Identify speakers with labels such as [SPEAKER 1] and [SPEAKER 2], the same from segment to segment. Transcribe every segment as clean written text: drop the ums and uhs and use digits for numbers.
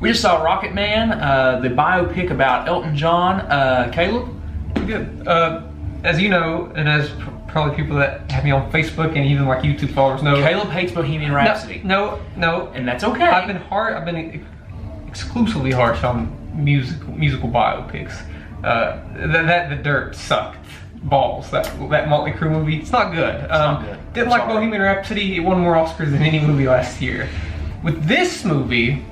[SPEAKER 1] We just saw Rocketman, the biopic about Elton John. Caleb?
[SPEAKER 2] Good. As you know, and as probably people that have me on Facebook and even like YouTube followers know,
[SPEAKER 1] Caleb hates Bohemian Rhapsody.
[SPEAKER 2] No,
[SPEAKER 1] and that's okay.
[SPEAKER 2] I've been exclusively harsh on musical biopics. The Dirt sucked balls. That Motley Crue movie, it's not good.
[SPEAKER 1] It's not good.
[SPEAKER 2] Didn't like Bohemian Rhapsody. It won more Oscars than any movie last year. With this movie,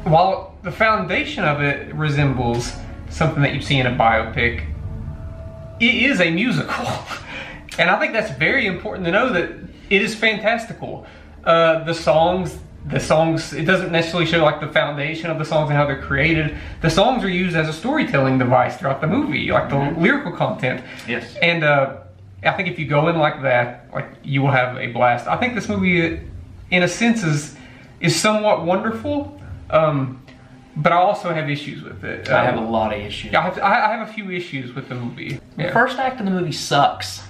[SPEAKER 2] while the foundation of it resembles something that you see in a biopic, it is a musical. And I think that's very important to know, that it is fantastical. The songs, it doesn't necessarily show like the foundation of the songs and how they're created. The songs are used as a storytelling device throughout the movie, like the lyrical content.
[SPEAKER 1] Yes.
[SPEAKER 2] And I think if you go in like that, like, you will have a blast. I think this movie, in a sense, is somewhat wonderful. But I also have issues with it.
[SPEAKER 1] I have a lot of issues.
[SPEAKER 2] I have a few issues with the movie.
[SPEAKER 1] The first act of the movie sucks.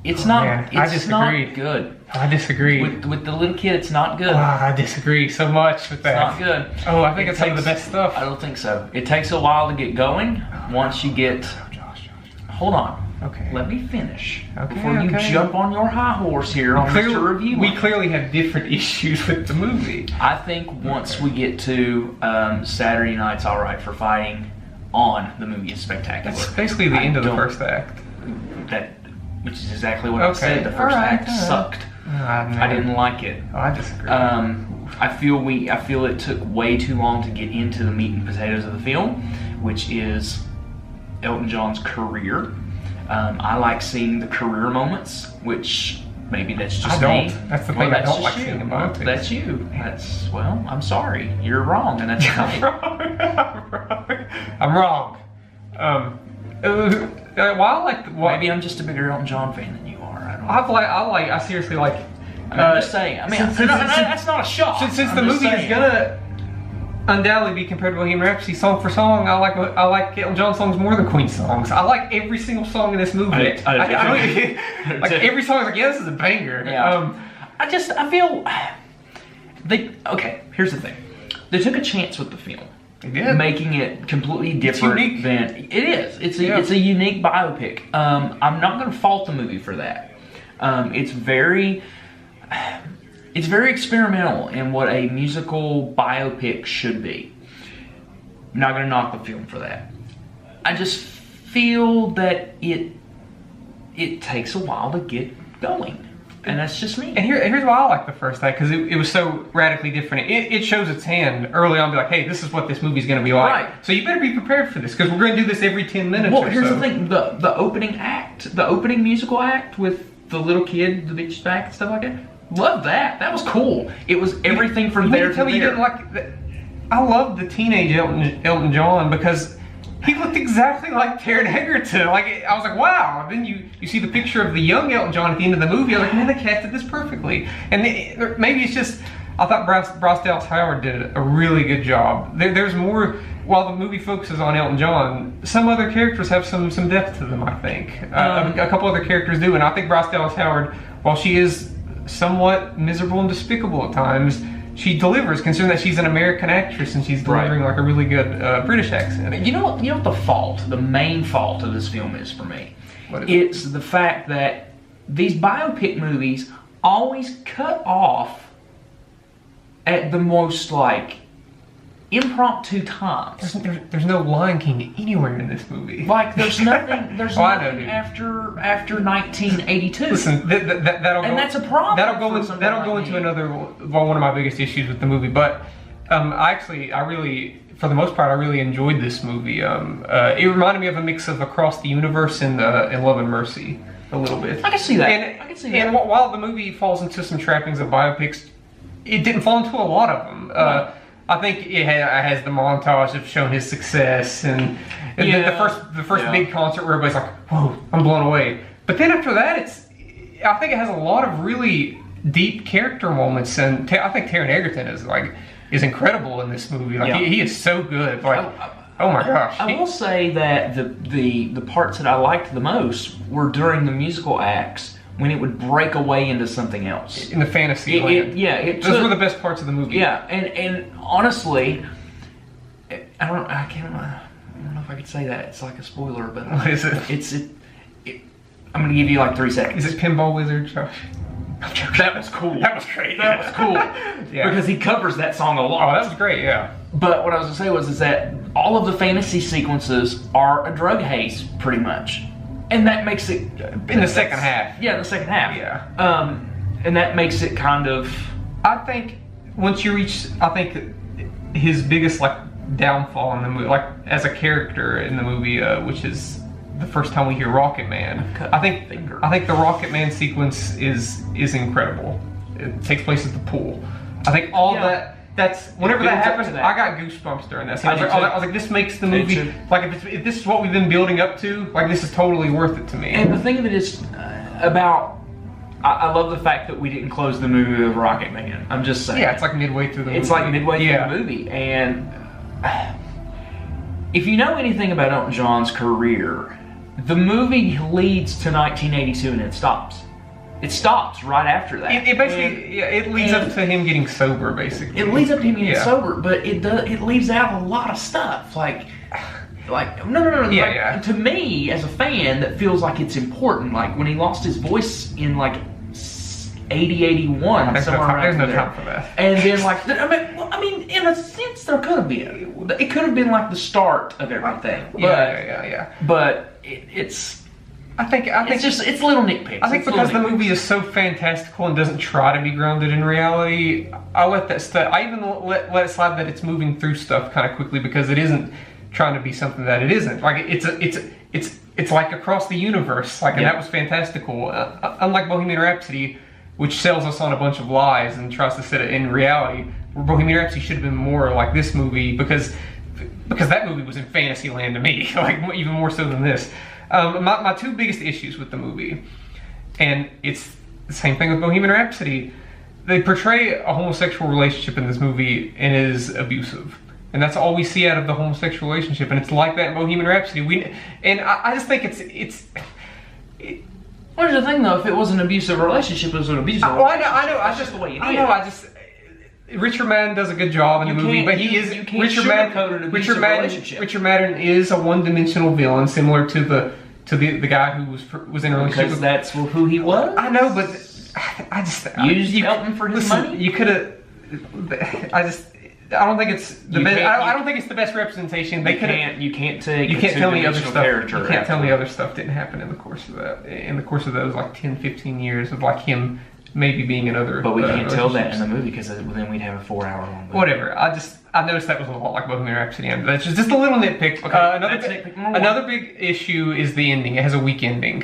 [SPEAKER 1] It's not good.
[SPEAKER 2] I disagree.
[SPEAKER 1] With the little kid, it's not good.
[SPEAKER 2] I disagree so much with that.
[SPEAKER 1] It's not good.
[SPEAKER 2] Oh, I think it's some of the best stuff.
[SPEAKER 1] I don't think so. It takes a while to get going. Once you get...
[SPEAKER 2] Josh.
[SPEAKER 1] Hold on.
[SPEAKER 2] Okay.
[SPEAKER 1] Let me finish.
[SPEAKER 2] Okay,
[SPEAKER 1] before you jump on your high horse here on this review.
[SPEAKER 2] We clearly have different issues with the movie.
[SPEAKER 1] I think once we get to Saturday Night's Alright for Fighting on, the movie is spectacular.
[SPEAKER 2] That's basically the end of the first act.
[SPEAKER 1] Which is exactly what I said. The first act sucked. I didn't like it.
[SPEAKER 2] Oh, I disagree.
[SPEAKER 1] I feel it took way too long to get into the meat and potatoes of the film, which is Elton John's career. I like seeing the career moments, which maybe that's just me.
[SPEAKER 2] That's the thing I don't like seeing in my opinion.
[SPEAKER 1] That's you. Well, I'm sorry. You're wrong, and that's right.
[SPEAKER 2] I'm wrong.
[SPEAKER 1] Maybe I'm just a bigger Elton John fan than you are. I
[SPEAKER 2] seriously like.
[SPEAKER 1] I'm just saying. I mean, that's not a shock.
[SPEAKER 2] Since the movie is gonna undoubtedly be compared to Bohemian Rhapsody song for song, I like Elton John songs more than Queen songs. I like every single song in this movie. Like every song is like, yeah, this is a banger.
[SPEAKER 1] Yeah. I feel here's the thing. They took a chance with the film.
[SPEAKER 2] They did.
[SPEAKER 1] Making it completely different.
[SPEAKER 2] It's unique.
[SPEAKER 1] Than it is. It's a unique biopic. I'm not going to fault the movie for that. It's very experimental in what a musical biopic should be. I'm not going to knock the film for that. I just feel that it takes a while to get going. And that's just me.
[SPEAKER 2] And here's why I like the first act, because it was so radically different. It shows its hand early on, be like, hey, this is what this movie's going to be like. Right. So you better be prepared for this, because we're going to do this every 10 minutes
[SPEAKER 1] Well, here's the thing. The opening act, the opening musical act with the little kid, the beach back and stuff like that, love that. That was cool. It was everything from there to there. You didn't like that. I loved the teenage Elton John, because he looked exactly like Taron Egerton. Like, I was like, wow. Then you see the picture of the young Elton John at the end of the movie. I was like, man, they casted this perfectly. And maybe it's just, I thought Bryce Dallas Howard did a really good job. There's more, while the movie focuses on Elton John, some other characters have some depth to them, I think. A couple other characters do, and I think Bryce Dallas Howard, while she is somewhat miserable and despicable at times, she delivers, considering that she's an American actress and she's delivering like a really good British accent. You know what the main fault of this film is for me? It's the fact that these biopic movies always cut off at the most like impromptu times.
[SPEAKER 2] There's no Lion King anywhere in this movie.
[SPEAKER 1] Like there's nothing. There's nothing after 1982.
[SPEAKER 2] Listen,
[SPEAKER 1] that's a problem.
[SPEAKER 2] That'll go into another one of my biggest issues with the movie. But I really, for the most part, I really enjoyed this movie. It reminded me of a mix of Across the Universe and Love and Mercy a little bit.
[SPEAKER 1] I can see that.
[SPEAKER 2] And while the movie falls into some trappings of biopics, it didn't fall into a lot of them. Right. I think it has the montage of showing his success and the first big concert where everybody's like, whoa, I'm blown away. But then after that, I think it has a lot of really deep character moments, and I think Taron Egerton is incredible in this movie. Like he is so good. Like, oh my gosh.
[SPEAKER 1] I will say that the parts that I liked the most were during the musical acts, when it would break away into something else.
[SPEAKER 2] In the fantasy land.
[SPEAKER 1] Those
[SPEAKER 2] were the best parts of the movie.
[SPEAKER 1] Yeah, and honestly, I don't know if I could say that. It's like a spoiler, but
[SPEAKER 2] what is it?
[SPEAKER 1] I'm gonna give you like 3 seconds.
[SPEAKER 2] Is it Pinball Wizard, Josh?
[SPEAKER 1] That was cool.
[SPEAKER 2] That was great.
[SPEAKER 1] That was cool. Yeah. Because he covers that song a lot.
[SPEAKER 2] Oh, that was great, yeah.
[SPEAKER 1] But what I was gonna say is that all of the fantasy sequences are a drug haze, pretty much. And that makes it...
[SPEAKER 2] In the second half.
[SPEAKER 1] Yeah, in the second half.
[SPEAKER 2] Yeah.
[SPEAKER 1] And that makes it kind of...
[SPEAKER 2] I think once you reach... I think his biggest, like, downfall in the movie, like, as a character in the movie, which is the first time we hear Rocketman. I think the Rocketman sequence is incredible. It takes place at the pool. I think all that's whenever that happens, I got goosebumps during that. I was like, this makes the movie like if this is what we've been building up to, like this is totally worth it to me.
[SPEAKER 1] And the thing of it is about. I love the fact that we didn't close the movie with Rocketman. I'm just saying.
[SPEAKER 2] Yeah, it's like midway through the movie.
[SPEAKER 1] It's like midway through the movie, and if you know anything about Elton John's career, the movie leads to 1982 and it stops. It stops right after that.
[SPEAKER 2] It basically, it leads up to him getting sober, basically.
[SPEAKER 1] It leads up to him getting sober, but it leaves out a lot of stuff. Like no. To me, as a fan, that feels like it's important. Like when he lost his voice in like 80, 81,
[SPEAKER 2] there's no time for that.
[SPEAKER 1] And then like, I mean, in a sense, there could have been. It could have been like the start of everything.
[SPEAKER 2] Yeah.
[SPEAKER 1] But it's.
[SPEAKER 2] I think
[SPEAKER 1] it's little nitpicks.
[SPEAKER 2] I think because the movie is so fantastical and doesn't try to be grounded in reality, I let that stuff. I even let it slide that it's moving through stuff kind of quickly because it isn't trying to be something that it isn't. Like it's like across the universe. Like and that was fantastical. Unlike Bohemian Rhapsody, which sells us on a bunch of lies and tries to set it in reality, Bohemian Rhapsody should have been more like this movie because that movie was in fantasy land to me, like even more so than this. My 2 biggest issues with the movie, and it's the same thing with Bohemian Rhapsody, they portray a homosexual relationship in this movie and it is abusive. And that's all we see out of the homosexual relationship, and it's like that in Bohemian Rhapsody. I just think it's
[SPEAKER 1] Where's the thing though? If it was an abusive relationship, it was an abusive relationship.
[SPEAKER 2] I know.
[SPEAKER 1] That's just the way it is.
[SPEAKER 2] Richard Madden does a good job in the movie, but he is Richard Madden is a one-dimensional villain, similar to the guy who was in a relationship.
[SPEAKER 1] Because that's who he was.
[SPEAKER 2] I know, but I just
[SPEAKER 1] used Elton for his money.
[SPEAKER 2] You could have. I don't think it's the best. I don't think it's the best representation. You can't tell me other stuff. You can't tell me other stuff didn't happen in the course of that. In the course of those like 10, 15 years of like him. Maybe being another,
[SPEAKER 1] but we can't tell that in the movie because then we'd have a 4-hour-long movie.
[SPEAKER 2] Whatever. I noticed that was a lot like Bohemian Rhapsody, and that's just a little nitpick. Okay, another big issue is the ending. It has a weak ending,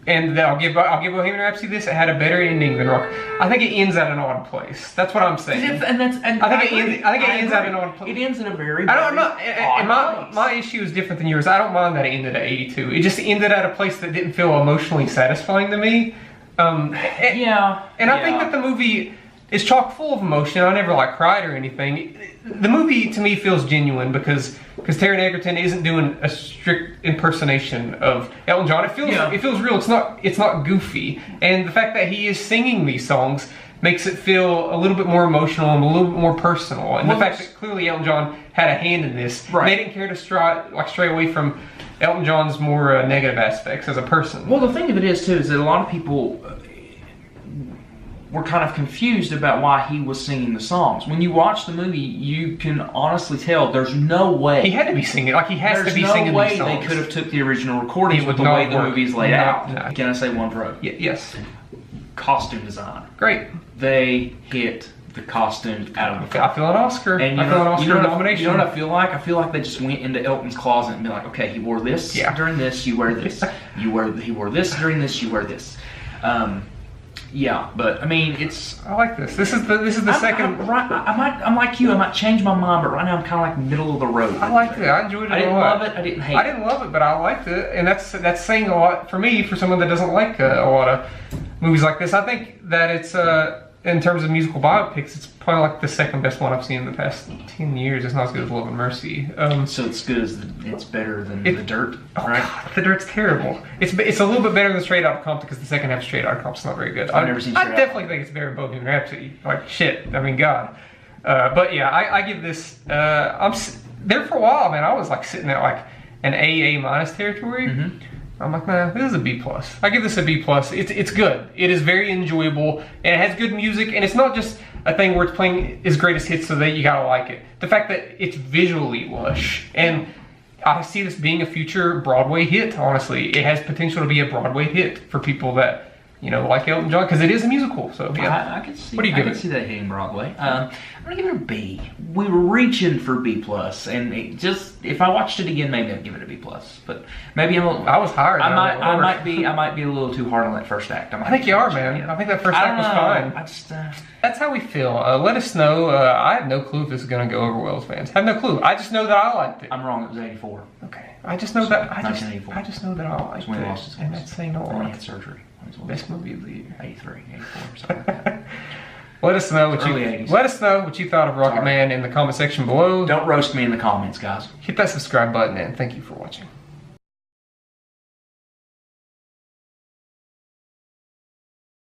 [SPEAKER 2] and I'll give Bohemian Rhapsody this. It had a better ending than Rock. I think it ends at an odd place. That's what I'm saying. I think it ends at an odd place.
[SPEAKER 1] It ends in a very.
[SPEAKER 2] My issue is different than yours. I don't mind that it ended at 82. It just ended at a place that didn't feel emotionally satisfying to me. I think that the movie is chock full of emotion. I never like cried or anything. The movie to me feels genuine because Taron Egerton isn't doing a strict impersonation of Elton John. It feels real. It's not goofy, and the fact that he is singing these songs makes it feel a little bit more emotional and a little bit more personal. And the fact that clearly Elton John had a hand in this, they didn't care to stray away from Elton John's more negative aspects as a person.
[SPEAKER 1] Well, the thing of it is too is that a lot of people were kind of confused about why he was singing the songs. When you watch the movie, you can honestly tell there's no way
[SPEAKER 2] he had to be singing. Like he has to be singing these songs. There's no way they could have took the original recordings with the way the movie's laid out.
[SPEAKER 1] No. Can I say one pro?
[SPEAKER 2] Yes.
[SPEAKER 1] Costume design.
[SPEAKER 2] Great.
[SPEAKER 1] They hit the costume out of the
[SPEAKER 2] I feel an Oscar.
[SPEAKER 1] And
[SPEAKER 2] I feel an Oscar nomination.
[SPEAKER 1] You know what I feel like? I feel like they just went into Elton's closet and be like, okay, he wore this during this, you wear this. He wore this during this, you wear this. Yeah, but I mean,
[SPEAKER 2] I like this. This is the second.
[SPEAKER 1] I'm like you. I might change my mind, but right now I'm kind of like middle of the road.
[SPEAKER 2] I liked it. I enjoyed it.
[SPEAKER 1] I didn't love it. I didn't hate it.
[SPEAKER 2] I didn't love it, but I liked it, and that's saying a lot for me, for someone that doesn't like a lot of movies like this. I think that it's in terms of musical biopics, it's probably like the second best one I've seen in the past 10 years. It's not as good as Love and Mercy.
[SPEAKER 1] So it's good as it's better than The Dirt, right?
[SPEAKER 2] God, The Dirt's terrible. It's a little bit better than Straight Outta Compton because the second half of Straight Outta Compton's not very good.
[SPEAKER 1] I've never seen Straight Outta.
[SPEAKER 2] I definitely think it's better than Bohemian Rhapsody. Like shit. I mean, God. But yeah, I give this. there for a while, man, I was like sitting at like an A territory. I'm like, nah, this is a B+. I give this a B+. It's good. It is very enjoyable, and it has good music, and it's not just a thing where it's playing his greatest hits so that you gotta like it. The fact that it's visually lush, and I see this being a future Broadway hit, honestly. It has potential to be a Broadway hit for people that, you know, like Elton John, because it is a musical, so yeah.
[SPEAKER 1] I can see,
[SPEAKER 2] what do you give it?
[SPEAKER 1] I can see that hitting Broadway. I'm gonna give it a B. We were reaching for B+, and it just, if I watched it again, maybe I'd give it a B+. But maybe
[SPEAKER 2] I was higher than
[SPEAKER 1] I might be a little too hard on that first act.
[SPEAKER 2] I think you are, man. I think that first act was fine.
[SPEAKER 1] I just,
[SPEAKER 2] that's how we feel. Let us know. I have no clue if this is gonna go over well as fans. I have no clue. I just know that I liked it.
[SPEAKER 1] I'm wrong. It was 84.
[SPEAKER 2] Okay. I just know that. I
[SPEAKER 1] 1984.
[SPEAKER 2] just know that I liked
[SPEAKER 1] when
[SPEAKER 2] it.
[SPEAKER 1] he lost his
[SPEAKER 2] And that's saying a
[SPEAKER 1] When he
[SPEAKER 2] lot.
[SPEAKER 1] had surgery.
[SPEAKER 2] Best movie of the year.
[SPEAKER 1] 83, 84, something like that.
[SPEAKER 2] Let us know what
[SPEAKER 1] Early
[SPEAKER 2] you
[SPEAKER 1] 80s.
[SPEAKER 2] let us know what you thought of Rocketman in the comment section below.
[SPEAKER 1] Don't roast me in the comments, guys.
[SPEAKER 2] Hit that subscribe button and thank you for watching.